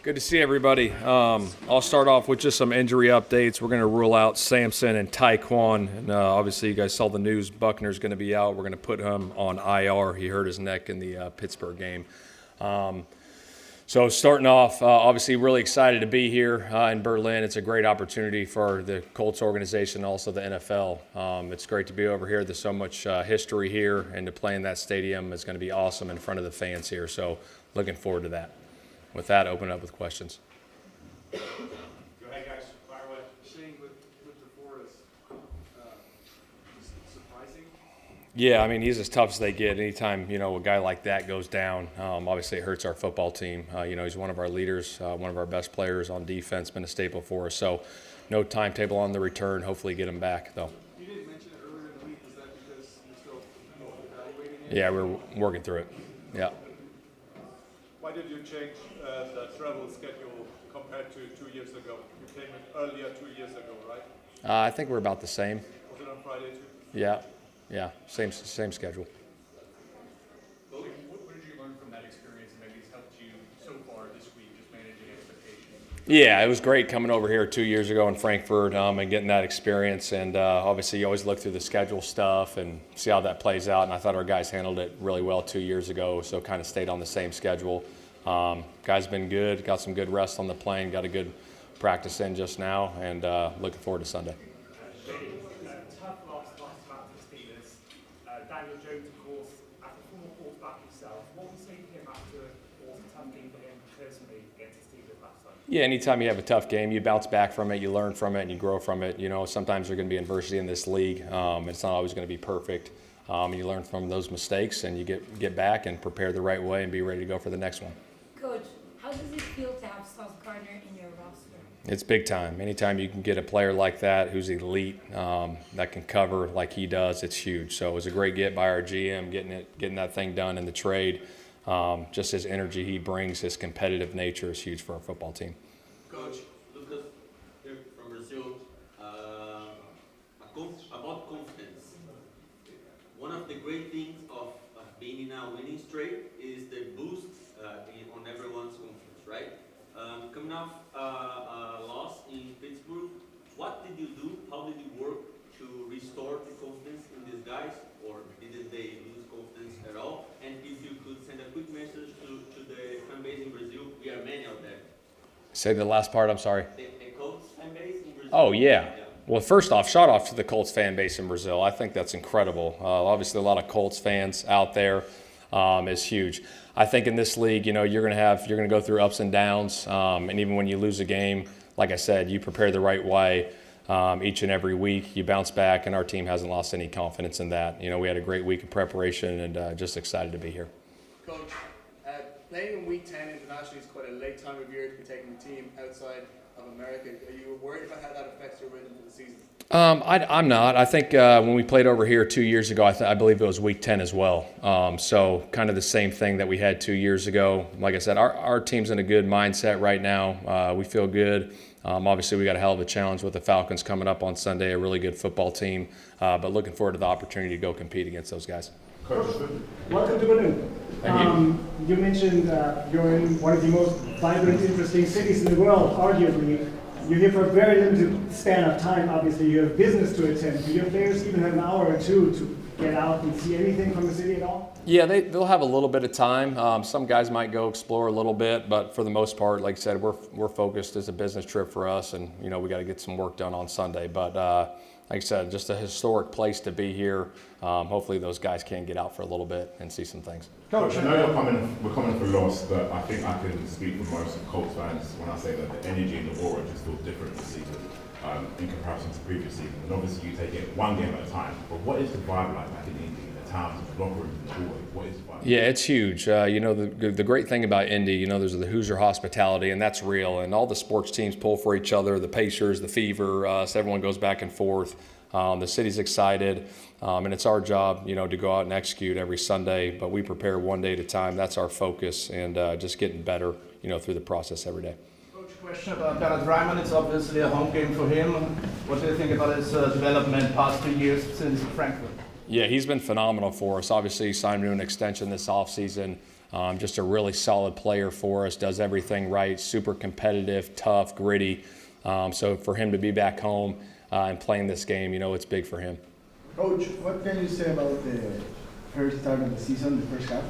Good to see everybody. I'll start off with just some injury updates. We're going to rule out Samson and Taekwon. And obviously, you guys saw the news. Buckner's going to be out. We're going to put him on IR. He hurt his neck in the Pittsburgh game. So starting off, obviously really excited to be here in Berlin. It's a great opportunity for the Colts organization, also the NFL. It's great to be over here. There's so much history here, and to play in that stadium is going to be awesome in front of the fans here. So looking forward to that. With that, open it up with questions. Go ahead, guys. Fire away. Shane, with DeForest, surprising? Yeah, I mean, he's as tough as they get. Anytime, a guy like that goes down, obviously it hurts our football team. He's one of our leaders, one of our best players on defense, been a staple for us. So no timetable on the return. Hopefully get him back, though. You didn't mention it earlier in the week. Is that because you're still evaluating it? Yeah, we're working through it. Yeah. Why did you change the travel schedule compared to 2 years ago? You came in earlier 2 years ago, right? I think we're about the same. Was it on Friday too? Yeah, same schedule. What did you learn from that experience that maybe has helped you so far this week, just managing expectations? Yeah, it was great coming over here 2 years ago in Frankfurt and getting that experience. And obviously, you always look through the schedule stuff and see how that plays out. And I thought our guys handled it really well 2 years ago, so kind of stayed on the same schedule. Guys been good, got some good rest on the plane, got a good practice in just now, and looking forward to Sunday. Tough loss last time to the Steelers. Daniel Jones, of course, as a former quarterback himself, what would you say to him after what was a tough game for him personally against the Steelers last time? Yeah, anytime you have a tough game, you bounce back from it, you learn from it, and you grow from it. Sometimes there's going to be adversity in this league. It's not always going to be perfect. And you learn from those mistakes, and you get back and prepare the right way and be ready to go for the next one. Coach, how does it feel to have Sauce Gardner in your roster? It's big time. Anytime you can get a player like that who's elite, that can cover like he does, it's huge. So it was a great get by our GM, getting that thing done in the trade. Just his energy he brings, his competitive nature is huge for our football team. Coach, Lucas here from Brazil. About confidence. One of the great things of being in a winning streak is the boost on everyone's confidence, right? Coming off a loss in Pittsburgh, what did you do? How did you work to restore the confidence in these guys, or didn't they lose confidence at all? And if you could send a quick message to the fan base in Brazil, we are many out there. Say the last part, I'm sorry. The Colts fan base in Brazil. Oh, yeah. Well, first off, shout off to the Colts fan base in Brazil. I think that's incredible. Obviously, a lot of Colts fans out there is huge. I think in this league, you're going to go through ups and downs, and even when you lose a game, like I said, you prepare the right way each and every week. You bounce back, and our team hasn't lost any confidence in that. We had a great week of preparation, and just excited to be here. Coach, playing in Week 10 internationally is quite a late time of year to be taking the team outside of America. Are you worried about how that affects your rhythm for the season? I'm not. I think when we played over here 2 years ago, I believe it was Week 10 as well. So kind of the same thing that we had 2 years ago. Like I said, our team's in a good mindset right now. We feel good. Obviously, we got a hell of a challenge with the Falcons coming up on Sunday, a really good football team. But looking forward to the opportunity to go compete against those guys. Welcome to Berlin. You mentioned you're in one of the most vibrant, interesting cities in the world, arguably. You're here for a very limited span of time, obviously. You have business to attend. Do your players even have an hour or two to get out and see anything from the city at all? Yeah, they'll have a little bit of time. Some guys might go explore a little bit, but for the most part, like I said, we're focused as a business trip for us, and we got to get some work done on Sunday. But like I said, just a historic place to be here. Hopefully those guys can get out for a little bit and see some things. Coach, I know we're coming for loss, but I think I can speak for most Colts fans when I say that the energy in the aura just feels different this season in comparison to previous seasons. And obviously you take it one game at a time, but what is the vibe like back in Indy, the towns, the locker room, the hallway? What is the vibe? Yeah, it's huge. The great thing about Indy, there's the Hoosier hospitality, and that's real. And all the sports teams pull for each other, the Pacers, the Fever, so everyone goes back and forth. The city's excited, and it's our job, to go out and execute every Sunday. But we prepare one day at a time. That's our focus, and just getting better, through the process every day. Coach, question about Bernard Reimann. It's obviously a home game for him. What do you think about his development past 2 years since Frankfurt? Yeah, he's been phenomenal for us. Obviously, he signed him to an extension this offseason. Just a really solid player for us, does everything right, super competitive, tough, gritty. So for him to be back home and playing this game, it's big for him. Coach, what can you say about the first start of the season, the first half?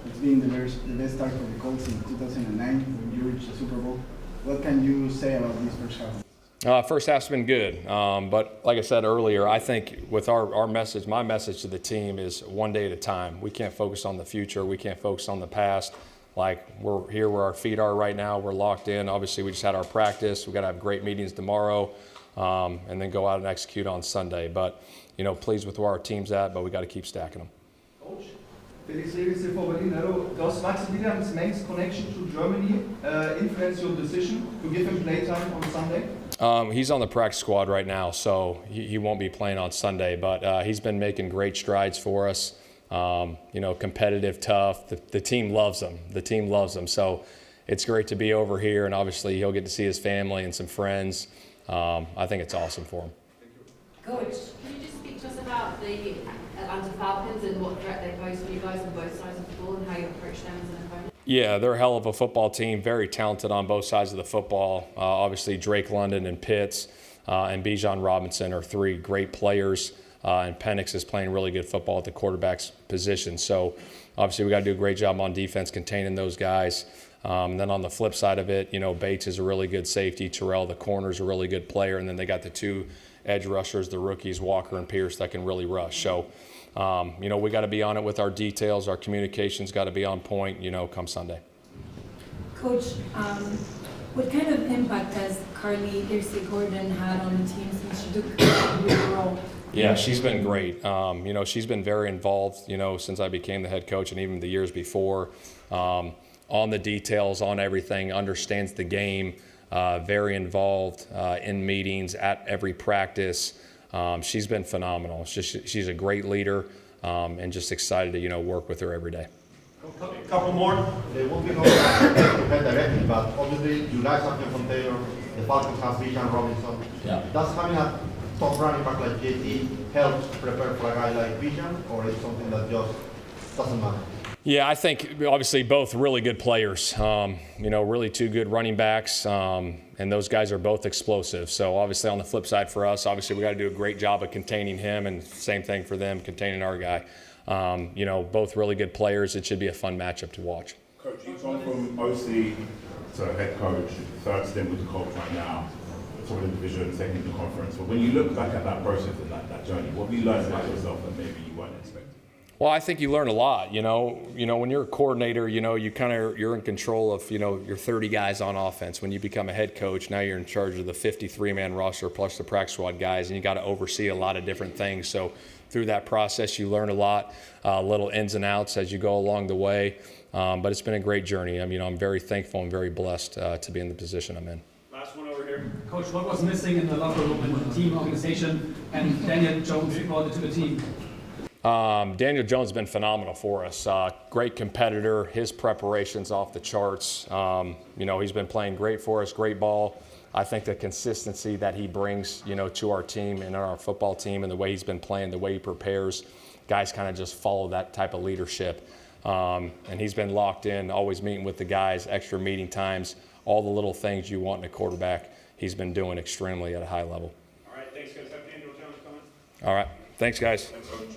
It's been the best start for the Colts in 2009 when you reached the Super Bowl. What can you say about this first half? First half's been good, but like I said earlier, I think with our message, my message to the team is one day at a time. We can't focus on the future. We can't focus on the past. Like, we're here where our feet are right now. We're locked in. Obviously, we just had our practice. We've got to have great meetings tomorrow and then go out and execute on Sunday. But, pleased with where our team's at, but we got to keep stacking them. Coach, Felix Levis for Berlin. Hello. Does Maximilian's Meng's connection to Germany influence your decision to give him playtime on Sunday? He's on the practice squad right now, so he won't be playing on Sunday. But he's been making great strides for us. Competitive, tough. The team loves him. The team loves him. So it's great to be over here, and obviously he'll get to see his family and some friends. I think it's awesome for him. Coach, can you just speak to us about the Atlanta Falcons and what threat they pose for you guys on both sides of the ball and how you approach them as an opponent? Yeah, they're a hell of a football team, very talented on both sides of the football. Obviously, Drake London and Pitts and Bijan Robinson are three great players, and Penix is playing really good football at the quarterback's position. So, obviously, we got to do a great job on defense containing those guys. Then on the flip side of it, Bates is a really good safety. Terrell, the corner, is a really good player. And then they got the two edge rushers, the rookies, Walker and Pierce, that can really rush. So, we got to be on it with our details. Our communication's got to be on point, come Sunday. Coach, what kind of impact has Carly Gordon had on the team since she took your role? Yeah, she's been great. She's been very involved, since I became the head coach and even the years before. On the details, on everything, understands the game, very involved in meetings, at every practice. She's been phenomenal. She's a great leader, and just excited to work with her every day. A couple more. They won't be going head directly, but obviously you guys have from Taylor, the Falcons have Bijan Robinson. Yeah. Does having a top running back like JT help prepare for a guy like Bijan, or is it something that just doesn't matter? Yeah, I think obviously both really good players, really two good running backs, and those guys are both explosive. So obviously on the flip side for us, obviously we got to do a great job of containing him, and same thing for them, containing our guy. Both really good players. It should be a fun matchup to watch. Coach, you've gone from OC to head coach, third stint with the Colts right now, top of the division, second in the conference. But when you look back at that process and that journey, what have you learned about yourself that maybe you weren't expecting? Well, I think you learn a lot. When you're a coordinator, you're in control of your 30 guys on offense. When you become a head coach, now you're in charge of the 53-man roster plus the practice squad guys, and you got to oversee a lot of different things. So through that process, you learn a lot, little ins and outs as you go along the way. But it's been a great journey. I'm very thankful and very blessed to be in the position I'm in. Last one over here. Coach, what was missing in the locker room and the team organization, and Daniel Jones brought it to the team? Daniel Jones has been phenomenal for us. Great competitor. His preparation's off the charts. He's been playing great for us, great ball. I think the consistency that he brings, to our team and our football team, and the way he's been playing, the way he prepares, guys kind of just follow that type of leadership. And he's been locked in, always meeting with the guys, extra meeting times, all the little things you want in a quarterback. He's been doing extremely at a high level. All right, thanks guys. Have Daniel Jones comments? All right, thanks guys. Thanks, Coach.